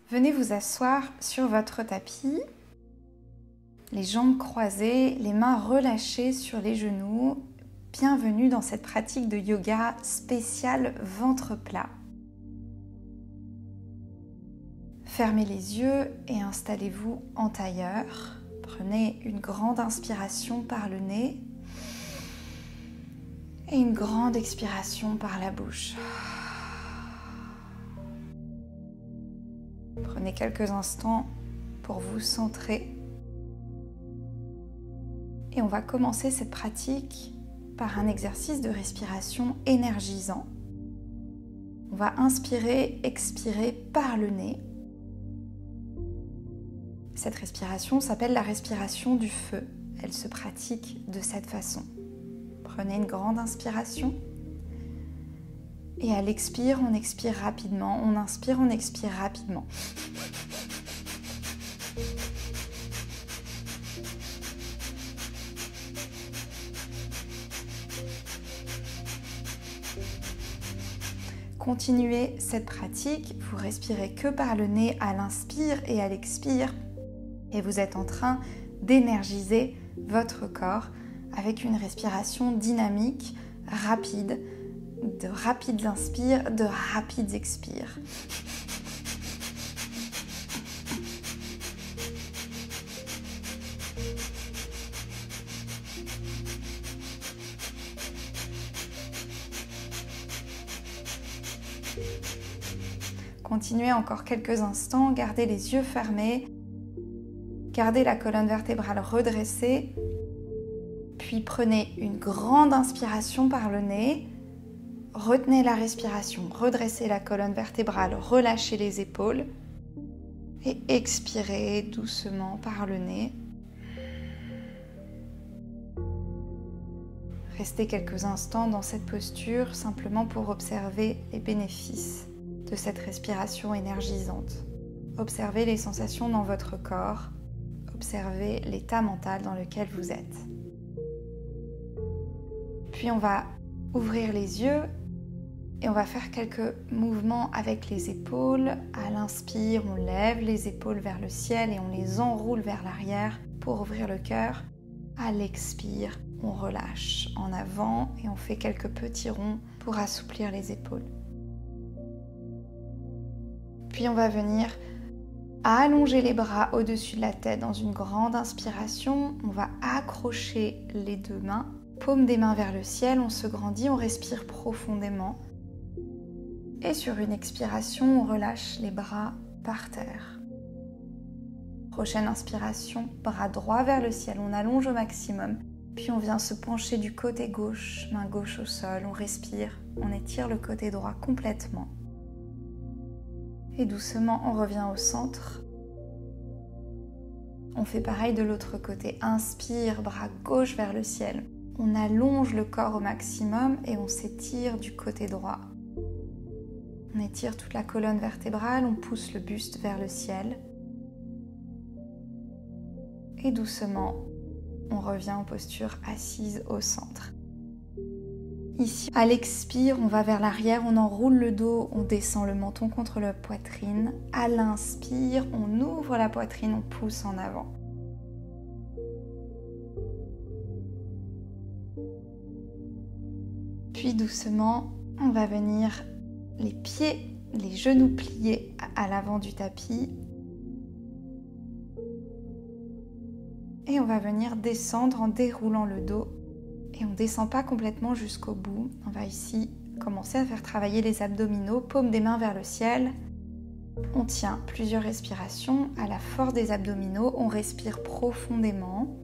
Venez vous asseoir sur votre tapis, les jambes croisées, les mains relâchées sur les genoux. Bienvenue dans cette pratique de yoga spéciale ventre plat. Fermez les yeux et installez-vous en tailleur. Prenez une grande inspiration par le nez et une grande expiration par la bouche. Prenez quelques instants pour vous centrer. Et on va commencer cette pratique par un exercice de respiration énergisant. On va inspirer, expirer par le nez. Cette respiration s'appelle la respiration du feu. Elle se pratique de cette façon. Prenez une grande inspiration. Et à l'expire, on expire rapidement. On inspire, on expire rapidement. Continuez cette pratique. Vous respirez que par le nez à l'inspire et à l'expire. Et vous êtes en train d'énergiser votre corps avec une respiration dynamique, rapide, de rapides inspires, de rapides expires. Continuez encore quelques instants, gardez les yeux fermés, gardez la colonne vertébrale redressée, puis prenez une grande inspiration par le nez, retenez la respiration, redressez la colonne vertébrale, relâchez les épaules et expirez doucement par le nez. Restez quelques instants dans cette posture simplement pour observer les bénéfices de cette respiration énergisante. Observez les sensations dans votre corps, observez l'état mental dans lequel vous êtes. Puis on va ouvrir les yeux et on va faire quelques mouvements avec les épaules. À l'inspire, on lève les épaules vers le ciel et on les enroule vers l'arrière pour ouvrir le cœur. À l'expire, on relâche en avant et on fait quelques petits ronds pour assouplir les épaules. Puis on va venir allonger les bras au-dessus de la tête dans une grande inspiration. On va accrocher les deux mains, paume des mains vers le ciel, on se grandit, on respire profondément. Et sur une expiration, on relâche les bras par terre. Prochaine inspiration, bras droit vers le ciel, on allonge au maximum. Puis on vient se pencher du côté gauche, main gauche au sol, on respire, on étire le côté droit complètement. Et doucement, on revient au centre. On fait pareil de l'autre côté. Inspire, bras gauche vers le ciel. On allonge le corps au maximum et on s'étire du côté droit. On étire toute la colonne vertébrale, on pousse le buste vers le ciel. Et doucement, on revient en posture assise au centre. Ici, à l'expire, on va vers l'arrière, on enroule le dos, on descend le menton contre la poitrine. À l'inspire, on ouvre la poitrine, on pousse en avant. Puis doucement, on va venir les pieds, les genoux pliés à l'avant du tapis. Et on va venir descendre en déroulant le dos. Et on ne descend pas complètement jusqu'au bout. On va ici commencer à faire travailler les abdominaux, paume des mains vers le ciel. On tient plusieurs respirations. À la force des abdominaux, on respire profondément.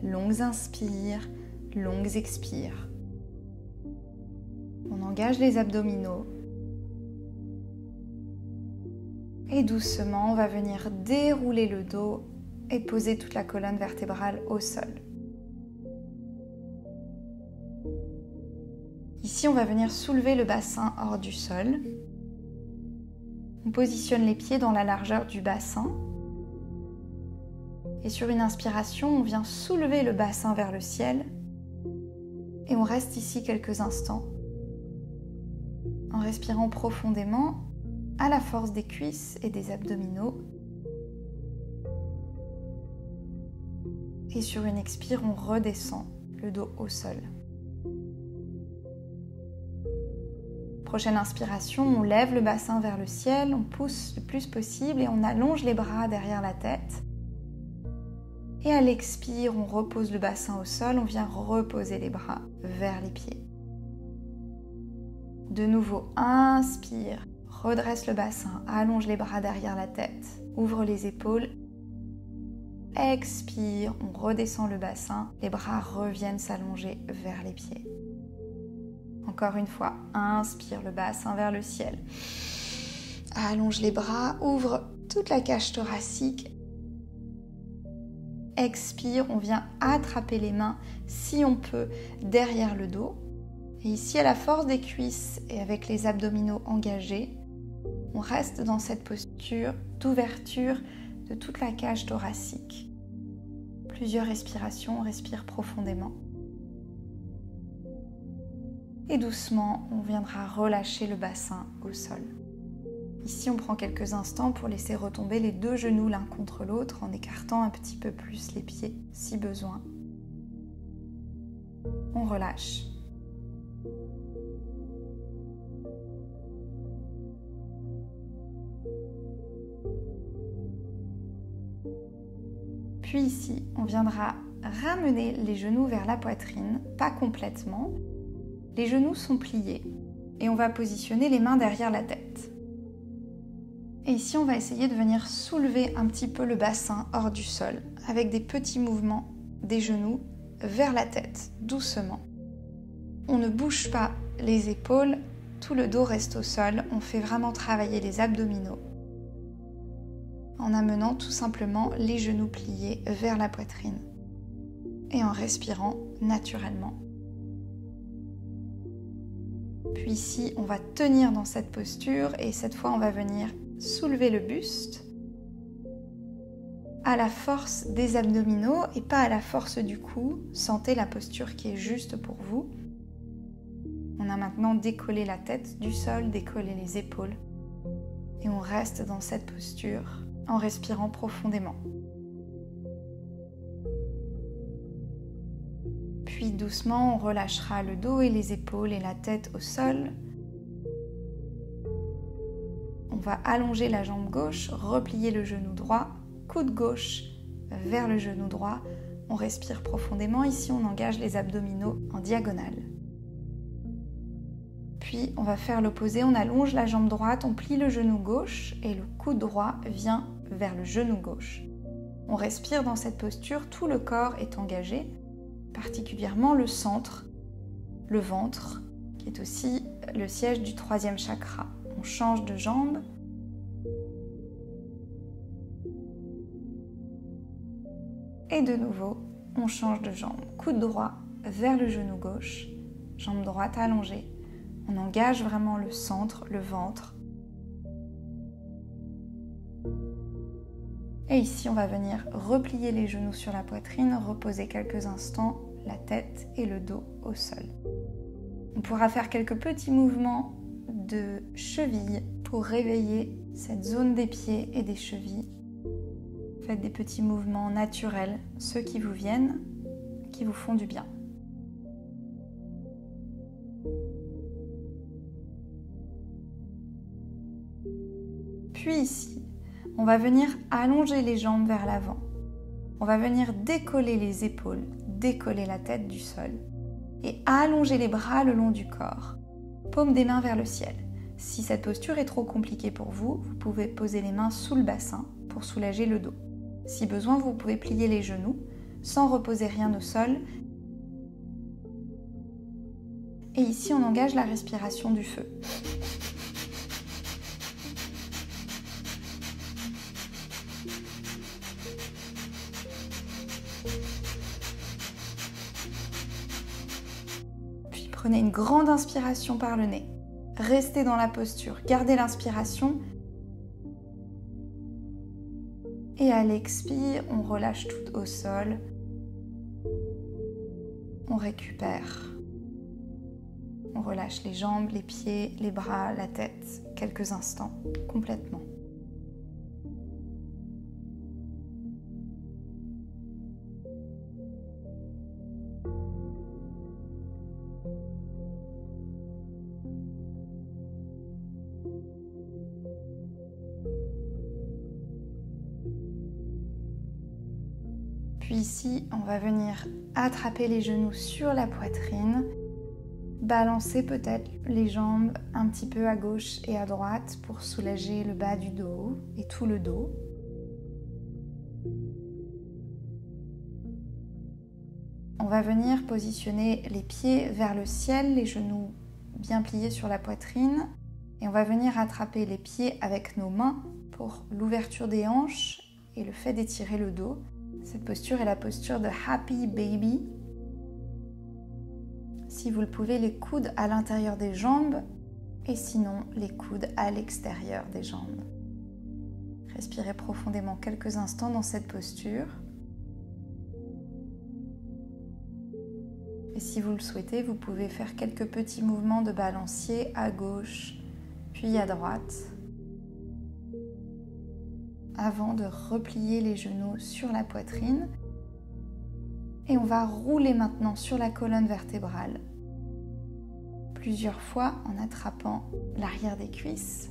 Longues inspires, longues expires. On engage les abdominaux. Et doucement, on va venir dérouler le dos et poser toute la colonne vertébrale au sol. Ici, on va venir soulever le bassin hors du sol. On positionne les pieds dans la largeur du bassin. Et sur une inspiration, on vient soulever le bassin vers le ciel. Et on reste ici quelques instants en respirant profondément à la force des cuisses et des abdominaux. Et sur une expire, on redescend le dos au sol. Prochaine inspiration, on lève le bassin vers le ciel, on pousse le plus possible et on allonge les bras derrière la tête. Et à l'expire, on repose le bassin au sol, on vient reposer les bras vers les pieds. De nouveau, inspire, redresse le bassin, allonge les bras derrière la tête, ouvre les épaules. Expire, on redescend le bassin, les bras reviennent s'allonger vers les pieds. Encore une fois, inspire le bassin vers le ciel. Allonge les bras, ouvre toute la cage thoracique. Expire, on vient attraper les mains, si on peut, derrière le dos. Et ici, à la force des cuisses et avec les abdominaux engagés, on reste dans cette posture d'ouverture de toute la cage thoracique. Plusieurs respirations, on respire profondément. Et doucement, on viendra relâcher le bassin au sol. Ici, on prend quelques instants pour laisser retomber les deux genoux l'un contre l'autre en écartant un petit peu plus les pieds si besoin. On relâche. Puis ici, on viendra ramener les genoux vers la poitrine, pas complètement. Les genoux sont pliés et on va positionner les mains derrière la tête. Et ici, on va essayer de venir soulever un petit peu le bassin hors du sol avec des petits mouvements des genoux vers la tête, doucement. On ne bouge pas les épaules, tout le dos reste au sol, on fait vraiment travailler les abdominaux en amenant tout simplement les genoux pliés vers la poitrine et en respirant naturellement. Puis ici, on va tenir dans cette posture et cette fois, on va venir soulever le buste à la force des abdominaux et pas à la force du cou. Sentez la posture qui est juste pour vous. On a maintenant décollé la tête du sol, décollé les épaules et on reste dans cette posture en respirant profondément. Puis doucement, on relâchera le dos et les épaules et la tête au sol. On va allonger la jambe gauche, replier le genou droit, coude gauche vers le genou droit. On respire profondément. Ici, on engage les abdominaux en diagonale. Puis, on va faire l'opposé. On allonge la jambe droite, on plie le genou gauche et le coude droit vient vers le genou gauche. On respire dans cette posture, tout le corps est engagé, particulièrement le centre, le ventre, qui est aussi le siège du troisième chakra. On change de jambe. Et de nouveau, on change de jambe. Coude droit vers le genou gauche, jambe droite allongée. On engage vraiment le centre, le ventre. Et ici, on va venir replier les genoux sur la poitrine, reposer quelques instants la tête et le dos au sol. On pourra faire quelques petits mouvements de cheville pour réveiller cette zone des pieds et des chevilles. Faites des petits mouvements naturels, ceux qui vous viennent, qui vous font du bien. Puis ici, on va venir allonger les jambes vers l'avant. On va venir décoller les épaules, décoller la tête du sol et allonger les bras le long du corps. Paume des mains vers le ciel. Si cette posture est trop compliquée pour vous, vous pouvez poser les mains sous le bassin pour soulager le dos. Si besoin, vous pouvez plier les genoux sans reposer rien au sol. Et ici, on engage la respiration du feu. Puis prenez une grande inspiration par le nez. Restez dans la posture, gardez l'inspiration. Et à l'expire, on relâche tout au sol. On récupère. On relâche les jambes, les pieds, les bras, la tête, quelques instants, complètement. Puis ici, on va venir attraper les genoux sur la poitrine, balancer peut-être les jambes un petit peu à gauche et à droite pour soulager le bas du dos et tout le dos. On va venir positionner les pieds vers le ciel, les genoux bien pliés sur la poitrine, et on va venir attraper les pieds avec nos mains pour l'ouverture des hanches et le fait d'étirer le dos. Cette posture est la posture de Happy Baby. Si vous le pouvez, les coudes à l'intérieur des jambes et sinon les coudes à l'extérieur des jambes. Respirez profondément quelques instants dans cette posture. Et si vous le souhaitez, vous pouvez faire quelques petits mouvements de balancier à gauche puis à droite, avant de replier les genoux sur la poitrine. Et on va rouler maintenant sur la colonne vertébrale plusieurs fois en attrapant l'arrière des cuisses,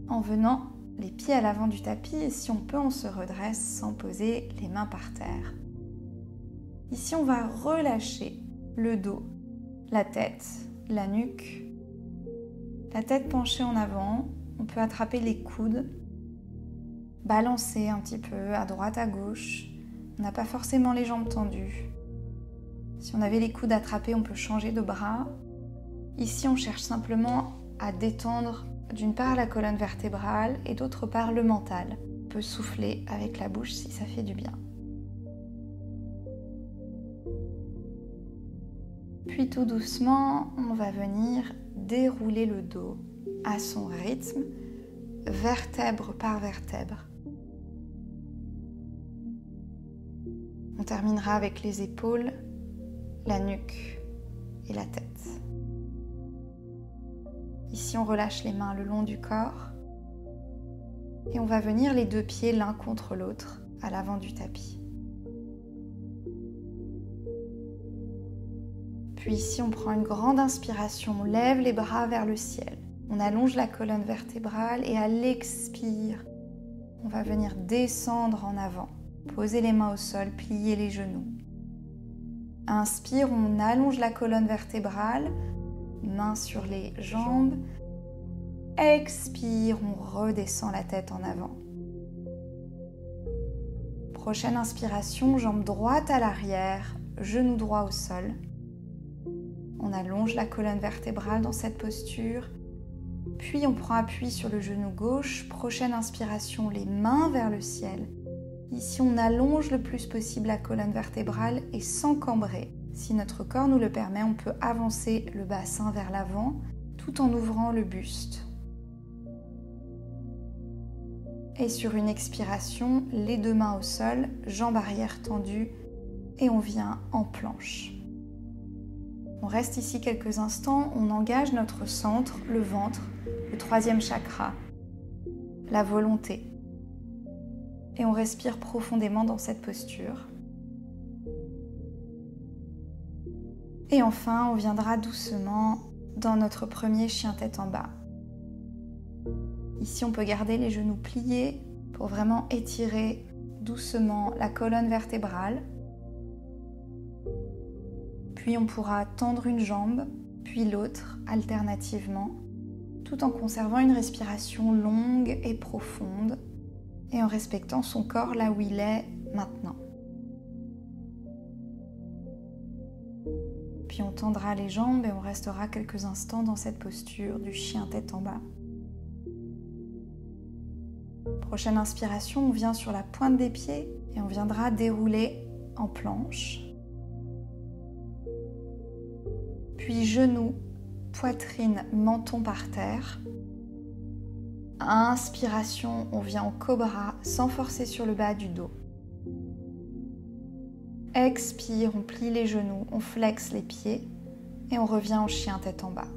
en venant les pieds à l'avant du tapis, et si on peut, on se redresse sans poser les mains par terre. Ici, on va relâcher le dos, la tête, la nuque, la tête penchée en avant. On peut attraper les coudes, balancer un petit peu à droite, à gauche. On n'a pas forcément les jambes tendues. Si on avait les coudes attrapés, on peut changer de bras. Ici, on cherche simplement à détendre d'une part la colonne vertébrale et d'autre part le mental. On peut souffler avec la bouche si ça fait du bien. Puis tout doucement, on va venir dérouler le dos à son rythme, vertèbre par vertèbre. On terminera avec les épaules, la nuque et la tête. Ici, on relâche les mains le long du corps et on va venir les deux pieds l'un contre l'autre à l'avant du tapis. Puis ici, on prend une grande inspiration, on lève les bras vers le ciel. On allonge la colonne vertébrale et à l'expire, on va venir descendre en avant. Poser les mains au sol, plier les genoux. Inspire, on allonge la colonne vertébrale, mains sur les jambes. Expire, on redescend la tête en avant. Prochaine inspiration, jambe droite à l'arrière, genou droit au sol. On allonge la colonne vertébrale dans cette posture. Puis on prend appui sur le genou gauche. Prochaine inspiration, les mains vers le ciel. Ici, on allonge le plus possible la colonne vertébrale et sans cambrer. Si notre corps nous le permet, on peut avancer le bassin vers l'avant tout en ouvrant le buste. Et sur une expiration, les deux mains au sol, jambes arrière tendues et on vient en planche. On reste ici quelques instants, on engage notre centre, le ventre, le troisième chakra, la volonté. Et on respire profondément dans cette posture. Et enfin, on viendra doucement dans notre premier chien tête en bas. Ici, on peut garder les genoux pliés pour vraiment étirer doucement la colonne vertébrale. Puis on pourra tendre une jambe, puis l'autre alternativement, tout en conservant une respiration longue et profonde et en respectant son corps là où il est maintenant. Puis on tendra les jambes et on restera quelques instants dans cette posture du chien tête en bas. Prochaine inspiration, on vient sur la pointe des pieds et on viendra dérouler en planche. Puis genoux, poitrine, menton par terre. Inspiration, on vient en cobra sans forcer sur le bas du dos. Expire, on plie les genoux, on flexe les pieds. Et on revient en chien tête en bas.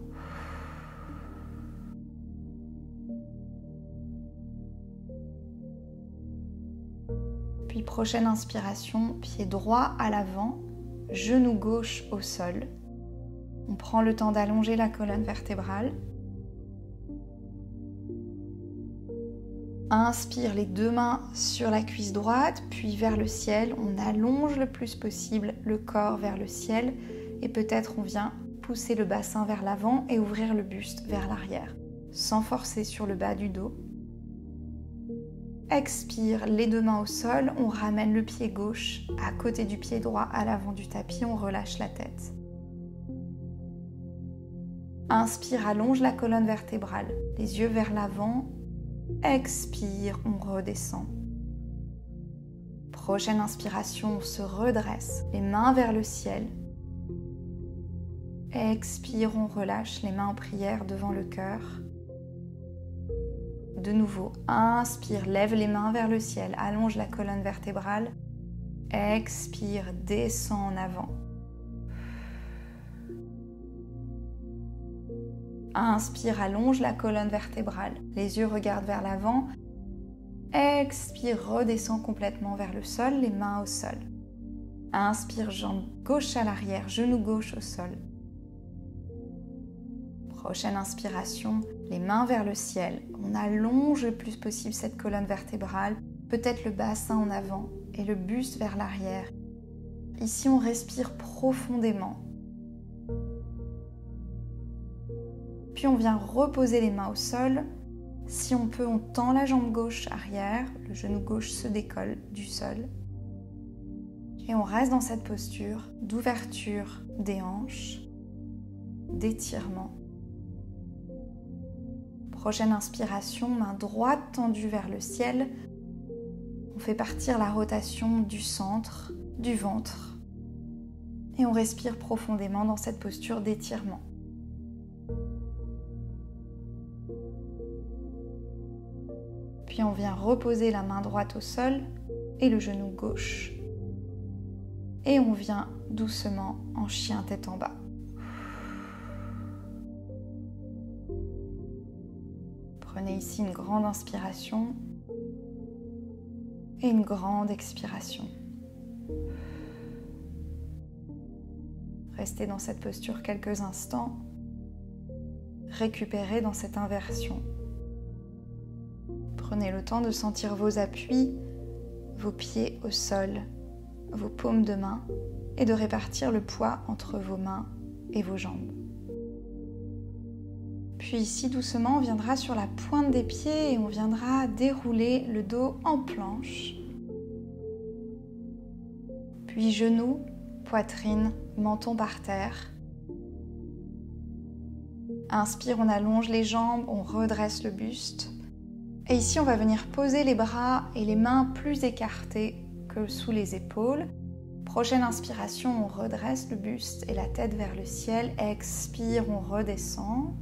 Puis prochaine inspiration, pied droit à l'avant, genou gauche au sol. On prend le temps d'allonger la colonne vertébrale. Inspire les deux mains sur la cuisse droite, puis vers le ciel. On allonge le plus possible le corps vers le ciel et peut-être on vient pousser le bassin vers l'avant et ouvrir le buste vers l'arrière, sans forcer sur le bas du dos. Expire, les deux mains au sol, on ramène le pied gauche à côté du pied droit à l'avant du tapis, on relâche la tête. Inspire, allonge la colonne vertébrale, les yeux vers l'avant. Expire, on redescend. Prochaine inspiration, on se redresse, les mains vers le ciel. Expire, on relâche les mains en prière devant le cœur. De nouveau, inspire, lève les mains vers le ciel, allonge la colonne vertébrale. Expire, descend en avant. Inspire, allonge la colonne vertébrale, les yeux regardent vers l'avant. Expire, redescend complètement vers le sol, les mains au sol. Inspire, jambe gauche à l'arrière, genou gauche au sol. Prochaine inspiration, les mains vers le ciel. On allonge le plus possible cette colonne vertébrale, peut-être le bassin en avant et le buste vers l'arrière. Ici, on respire profondément. Puis on vient reposer les mains au sol. Si on peut, on tend la jambe gauche arrière, le genou gauche se décolle du sol. Et on reste dans cette posture d'ouverture des hanches, d'étirement. Prochaine inspiration, main droite tendue vers le ciel. On fait partir la rotation du centre, du ventre. Et on respire profondément dans cette posture d'étirement. Puis on vient reposer la main droite au sol et le genou gauche. Et on vient doucement en chien tête en bas. Prenez ici une grande inspiration et une grande expiration. Restez dans cette posture quelques instants. Récupérez dans cette inversion. Prenez le temps de sentir vos appuis, vos pieds au sol, vos paumes de main et de répartir le poids entre vos mains et vos jambes. Puis ici, doucement, on viendra sur la pointe des pieds et on viendra dérouler le dos en planche. Puis genoux, poitrine, menton par terre. Inspire, on allonge les jambes, on redresse le buste. Et ici, on va venir poser les bras et les mains plus écartés que sous les épaules. Prochaine inspiration, on redresse le buste et la tête vers le ciel. Expire, on redescend.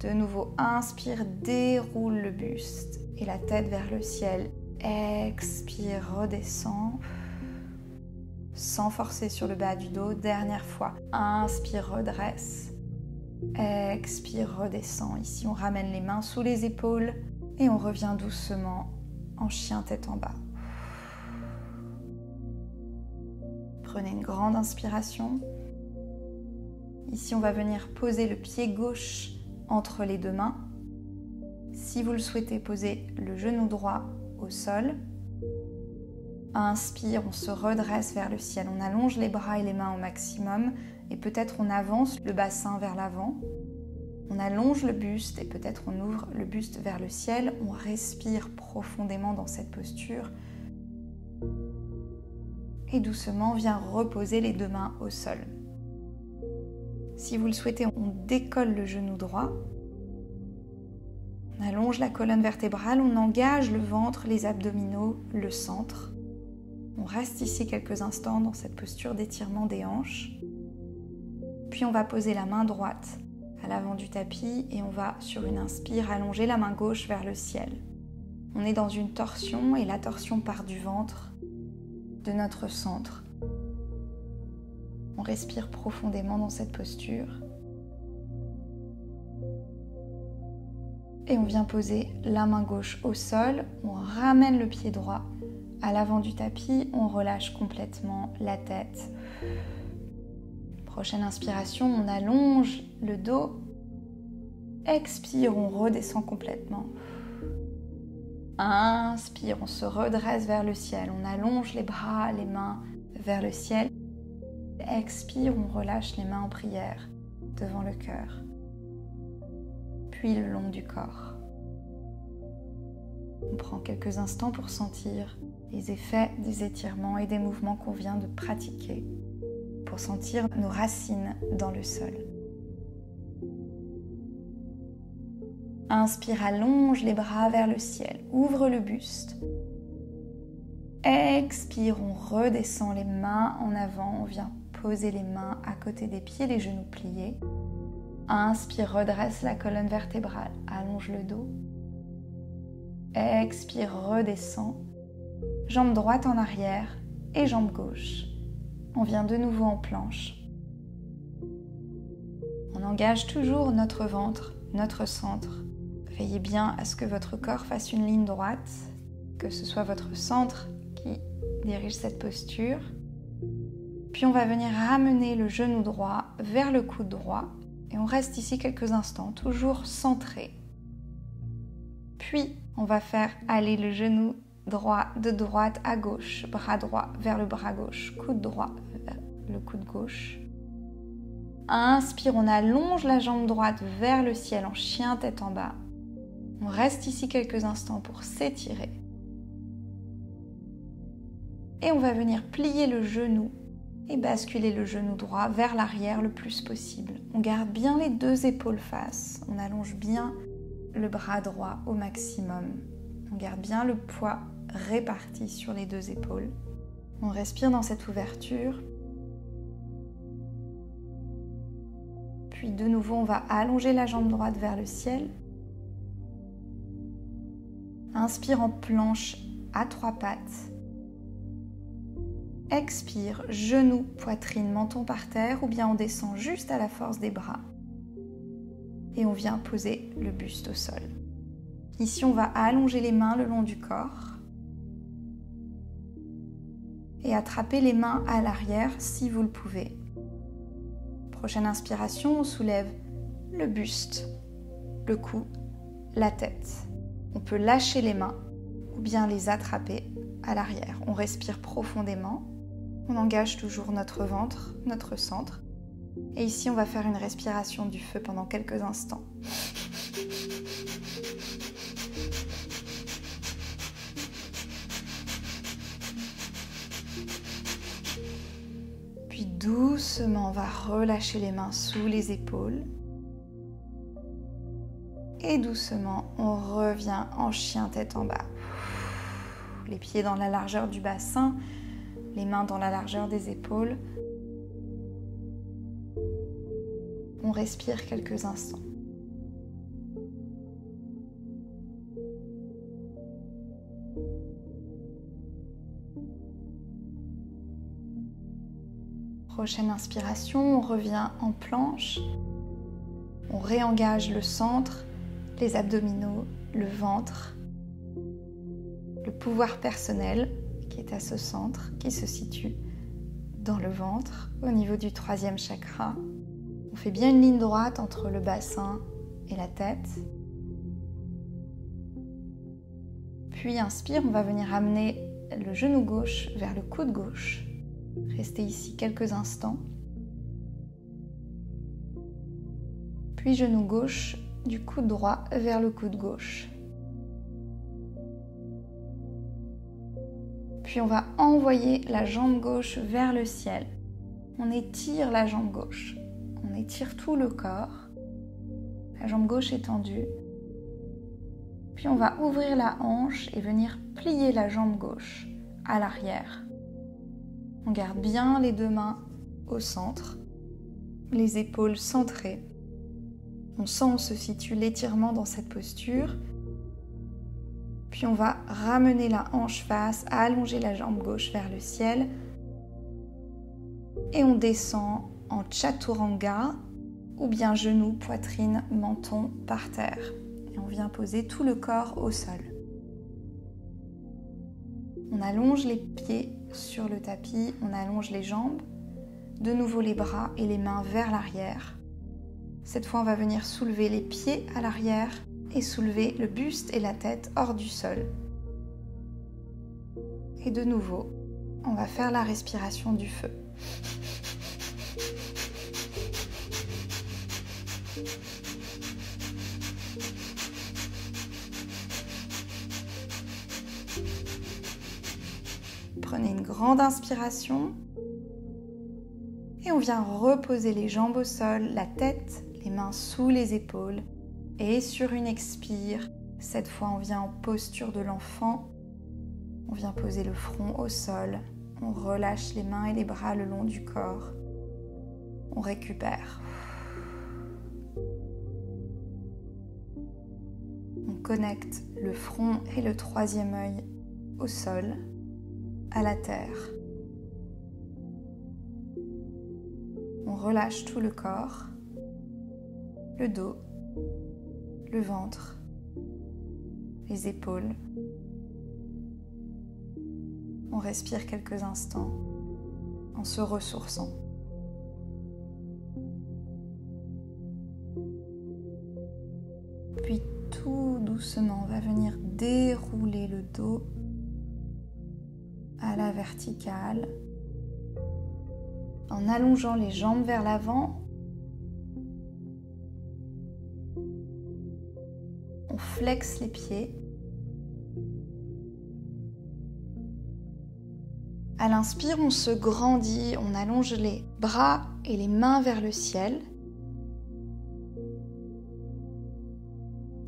De nouveau, inspire, déroule le buste et la tête vers le ciel. Expire, redescend. Sans forcer sur le bas du dos. Dernière fois. Inspire, redresse. Expire, redescend. Ici, on ramène les mains sous les épaules et on revient doucement en chien tête en bas. Prenez une grande inspiration. Ici, on va venir poser le pied gauche entre les deux mains. Si vous le souhaitez, posez le genou droit au sol. Inspire, on se redresse vers le ciel. On allonge les bras et les mains au maximum et peut-être on avance le bassin vers l'avant. On allonge le buste et peut-être on ouvre le buste vers le ciel. On respire profondément dans cette posture. Et doucement, on vient reposer les deux mains au sol. Si vous le souhaitez, on décolle le genou droit. On allonge la colonne vertébrale, on engage le ventre, les abdominaux, le centre. On reste ici quelques instants dans cette posture d'étirement des hanches. Puis on va poser la main droite à l'avant du tapis et on va, sur une inspire, allonger la main gauche vers le ciel. On est dans une torsion et la torsion part du ventre, de notre centre. On respire profondément dans cette posture. Et on vient poser la main gauche au sol, on ramène le pied droit à l'avant du tapis, on relâche complètement la tête. Prochaine inspiration, on allonge le dos. Expire, on redescend complètement. Inspire, on se redresse vers le ciel, on allonge les bras, les mains vers le ciel. Expire, on relâche les mains en prière devant le cœur, puis le long du corps. On prend quelques instants pour sentir les effets des étirements et des mouvements qu'on vient de pratiquer, pour sentir nos racines dans le sol. Inspire, allonge les bras vers le ciel, ouvre le buste. Expire, on redescend les mains en avant, on vient poser les mains à côté des pieds, les genoux pliés. Inspire, redresse la colonne vertébrale, allonge le dos. Expire, redescend. Jambe droite en arrière et jambe gauche. On vient de nouveau en planche. On engage toujours notre ventre, notre centre. Veillez bien à ce que votre corps fasse une ligne droite, que ce soit votre centre qui dirige cette posture. Puis on va venir ramener le genou droit vers le coude droit et on reste ici quelques instants, toujours centré. Puis on va faire aller le genou droit de droite à gauche, bras droit vers le bras gauche, coude droit vers le coude gauche. Inspire, on allonge la jambe droite vers le ciel en chien tête en bas. On reste ici quelques instants pour s'étirer. Et on va venir plier le genou et basculer le genou droit vers l'arrière le plus possible. On garde bien les deux épaules face. On allonge bien le bras droit au maximum. On garde bien le poids réparti sur les deux épaules. On respire dans cette ouverture. Puis de nouveau, on va allonger la jambe droite vers le ciel. Inspire en planche à trois pattes. Expire, genoux, poitrine, menton par terre ou bien on descend juste à la force des bras. Et on vient poser le buste au sol. Ici, on va allonger les mains le long du corps et attraper les mains à l'arrière si vous le pouvez. Prochaine inspiration, on soulève le buste, le cou, la tête. On peut lâcher les mains ou bien les attraper à l'arrière. On respire profondément. On engage toujours notre ventre, notre centre. Et ici, on va faire une respiration du feu pendant quelques instants. Puis doucement, on va relâcher les mains sous les épaules. Et doucement, on revient en chien tête en bas. Les pieds dans la largeur du bassin, les mains dans la largeur des épaules. On respire quelques instants. Prochaine inspiration, on revient en planche. On réengage le centre, les abdominaux, le ventre, le pouvoir personnel qui est à ce centre, qui se situe dans le ventre, au niveau du troisième chakra. On fait bien une ligne droite entre le bassin et la tête. Puis inspire, on va venir amener le genou gauche vers le coude gauche. Restez ici quelques instants. Puis genou gauche du coude droit vers le coude gauche. Puis on va envoyer la jambe gauche vers le ciel. On étire la jambe gauche. On étire tout le corps. La jambe gauche est tendue. Puis on va ouvrir la hanche et venir plier la jambe gauche à l'arrière. On garde bien les deux mains au centre, les épaules centrées. On sent où se situe l'étirement dans cette posture. Puis on va ramener la hanche face, allonger la jambe gauche vers le ciel. et on descend en chaturanga ou bien genoux, poitrine, menton par terre. Et on vient poser tout le corps au sol. On allonge les pieds sur le tapis, on allonge les jambes, de nouveau les bras et les mains vers l'arrière. Cette fois, on va venir soulever les pieds à l'arrière et soulever le buste et la tête hors du sol. Et de nouveau, on va faire la respiration du feu. Prenez une grande inspiration et on vient reposer les jambes au sol, la tête, les mains sous les épaules. Et sur une expire, cette fois on vient en posture de l'enfant. On vient poser le front au sol. On relâche les mains et les bras le long du corps. On récupère. On connecte le front et le troisième œil au sol, à la terre. On relâche tout le corps, le dos, le ventre, les épaules. On respire quelques instants en se ressourçant. Puis tout doucement, on va venir dérouler le dos à la verticale en allongeant les jambes vers l'avant. On flexe les pieds. À l'inspire, on se grandit, on allonge les bras et les mains vers le ciel.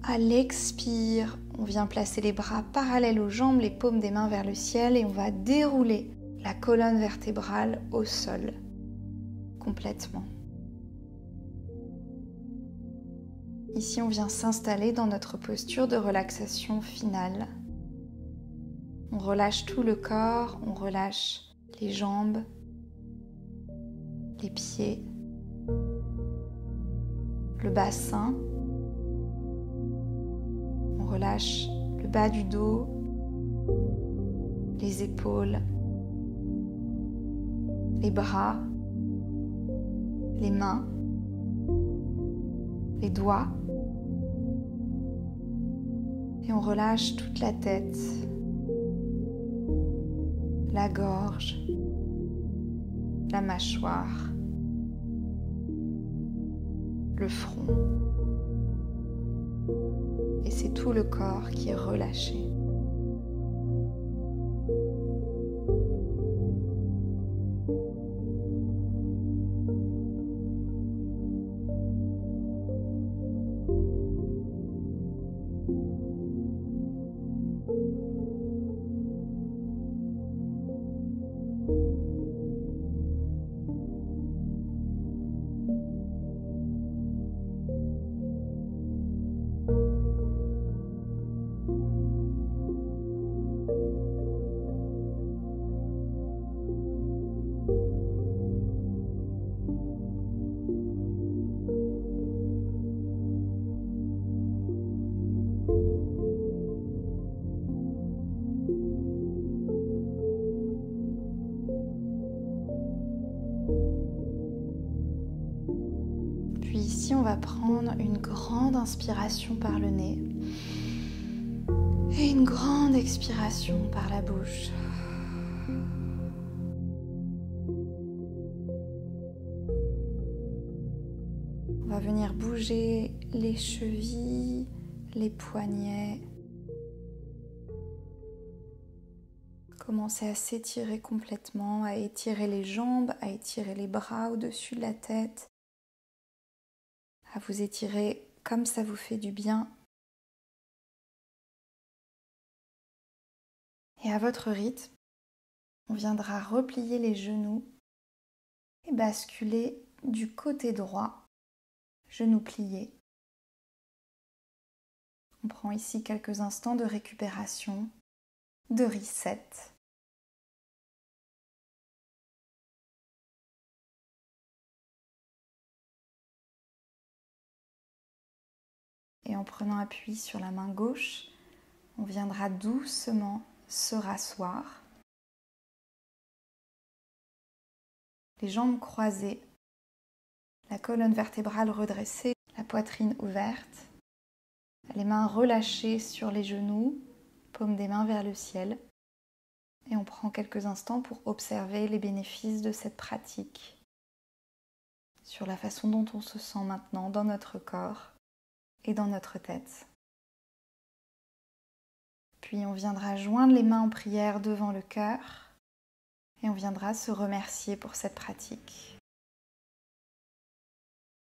À l'expire, on vient placer les bras parallèles aux jambes, les paumes des mains vers le ciel et on va dérouler la colonne vertébrale au sol complètement. Ici, on vient s'installer dans notre posture de relaxation finale. On relâche tout le corps, on relâche les jambes, les pieds, le bassin. On relâche le bas du dos, les épaules, les bras, les mains, les doigts. Et on relâche toute la tête, la gorge, la mâchoire, le front. Et c'est tout le corps qui est relâché. Puis ici, on va prendre une grande inspiration par le nez et une grande expiration par la bouche. On va venir bouger les chevilles, les poignets. Commencez à s'étirer complètement, à étirer les jambes, à étirer les bras au-dessus de la tête, à vous étirer comme ça vous fait du bien. Et à votre rythme, on viendra replier les genoux et basculer du côté droit, genoux pliés. On prend ici quelques instants de récupération, de reset. Et en prenant appui sur la main gauche, on viendra doucement se rasseoir. Les jambes croisées, la colonne vertébrale redressée, la poitrine ouverte, les mains relâchées sur les genoux, paume des mains vers le ciel. Et on prend quelques instants pour observer les bénéfices de cette pratique sur la façon dont on se sent maintenant dans notre corps et dans notre tête. Puis on viendra joindre les mains en prière devant le cœur et on viendra se remercier pour cette pratique.